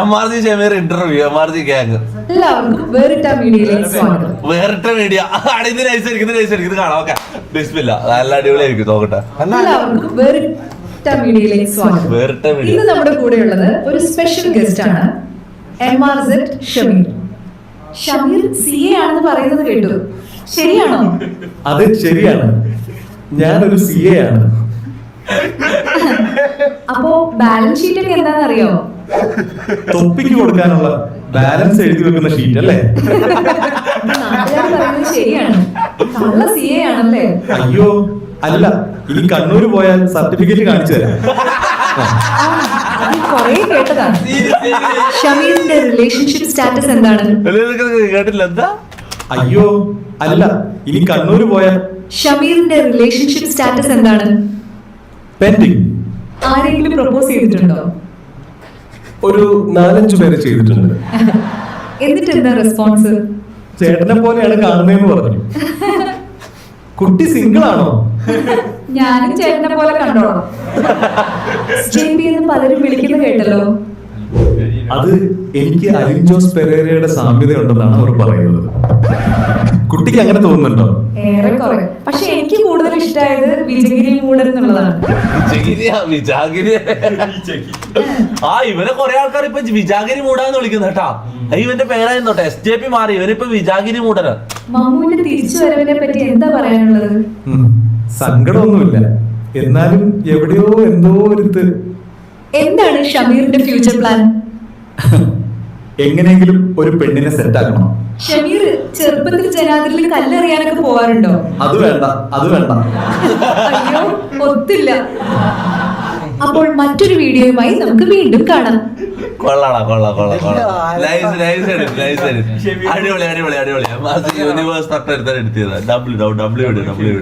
MRC Shameer interview, MRC gang. എല്ലാവർക്കും വേറിട്ട മീഡിയയിലേക്ക് സ്വാഗതം. വേറിട്ട മീഡിയ ഇത് നൈസായിരിക്കും, ഇത് കാണാം. ഓക്കെ, ബിസ്മില്ല, നല്ല അടിപൊളിയായിരിക്കും, നോക്കട്ടെ. എല്ലാവർക്കും വേറിട്ട മീഡിയയിലേക്ക് സ്വാഗതം. വേറിട്ട മീഡിയ. ഇന്ന് നമ്മുടെ കൂടെയുള്ളത് ഒരു സ്പെഷ്യൽ ഗസ്റ്റ് ആണ്, MRZ ഷമീർ. ഷമീർ CA ആണെന്ന് പറയുന്നത് കേട്ടു, ശരിയാണോ? അത് ശരിയാണ്, ഞാനൊരു CA ആണ്. അപ്പോ ബാലൻസ് ഷീറ്റ് ഒക്കെ എന്താണെന്നറിയോ? തൊപ്പിക്ക് കൊടുക്കാനുള്ള ബാലൻസ് എഴുതി വെക്കുന്ന ഷീറ്റ് അല്ലേ? നാട്ടുകാർ പറയുന്നത് ശരിയാണ്, കള്ള CA ആണല്ലേ? അയ്യോ അല്ല, ഇനി കണ്ണൂര് പോയാൽ സർട്ടിഫിക്കറ്റ് കാണിച്ചു തരാം. അത് കുറേ കേട്ടതാണ്. ഷമീറിന്റെ റിലേഷൻഷിപ്പ് സ്റ്റാറ്റസ് എന്താണ്? കേട്ടില്ല, എന്താ? അയ്യോ അല്ല, ഇനി കണ്ണൂര് പോയാൽ ഷമീറിന്റെ റിലേഷൻഷിപ്പ് സ്റ്റാറ്റസ് എന്താണ്? പെൻഡിങ്. ആരെങ്കിലും പ്രപ്പോസ് ചെയ്തിട്ടുണ്ടോ? ഒരു 4-5 പേര് ചെയ്തിട്ടുണ്ട്. എന്നിട്ട് എന്താ റെസ്പോൺസ്? ചേട്ടനെ പോലെയാണ് കാണുന്നതെന്ന് പറഞ്ഞു. കുട്ടി സിംഗിൾ ആണോ? ഞാനും ചേട്ടനെ പോലെ കണ്ടോളാം. JP എന്ന് പലരും വിളിക്കുന്നത് കേട്ടല്ലോ. അത് എനിക്ക് അലിൻ ജോസ് പെരേരയുടെ സാമ്യത ഉണ്ടെന്നാണ് അവർ പറയുന്നത്. കുട്ടിക്ക് അങ്ങനെ തോന്നുന്നുണ്ടോ? ഏറെക്കുറെ. പക്ഷെ എനിക്ക് കൂടുതൽ ഇഷ്ടമായത് വിജയഗിരി മൂടൻ എന്നുള്ളതാണ്. വിജാഗിരി. ആ, ഇവനെ കുറെ ആൾക്കാർ ഇപ്പൊ വിജാഗിരി മൂടാന്ന് വിളിക്കുന്ന കേട്ടാ. ഇവന്റെ പേരായിരുന്നോട്ടെ, SJP മാറി, ഇവനിപ്പൊ വിജാഗിരി മൂടന്. മമ്മൂന്റെ തിരിച്ചുവരവിനെ പറ്റി എന്താ പറയാനുള്ളത്? സങ്കടമൊന്നുമില്ല, എന്നാലും എവിടെയോ എന്തോ ഒരു എന്താണ് ഷമീറിന്റെ ഫ്യൂച്ചർ പ്ലാൻ? എങ്ങനെയെങ്കിലും ഒരു പെണ്ണിനെ സെറ്റ് ആക്കണം. ഷമീർ ചെറുപ്പത്തിൽ ജനാതിരിൽ കല്ലെറിയാനൊക്കെ പോവാറുണ്ടോ? അത് വേണ്ട, അത് വേണ്ട. അയ്യോ, ഒത്തില്ല. അപ്പോൾ മറ്റൊരു വീഡിയോയുമായി നമുക്ക് വീണ്ടും കാണാം. കൊള്ളാം. അടിപൊളി. യൂണിവേഴ്സ് തൊട്ടടുത്താണ് എടുത്തത്. W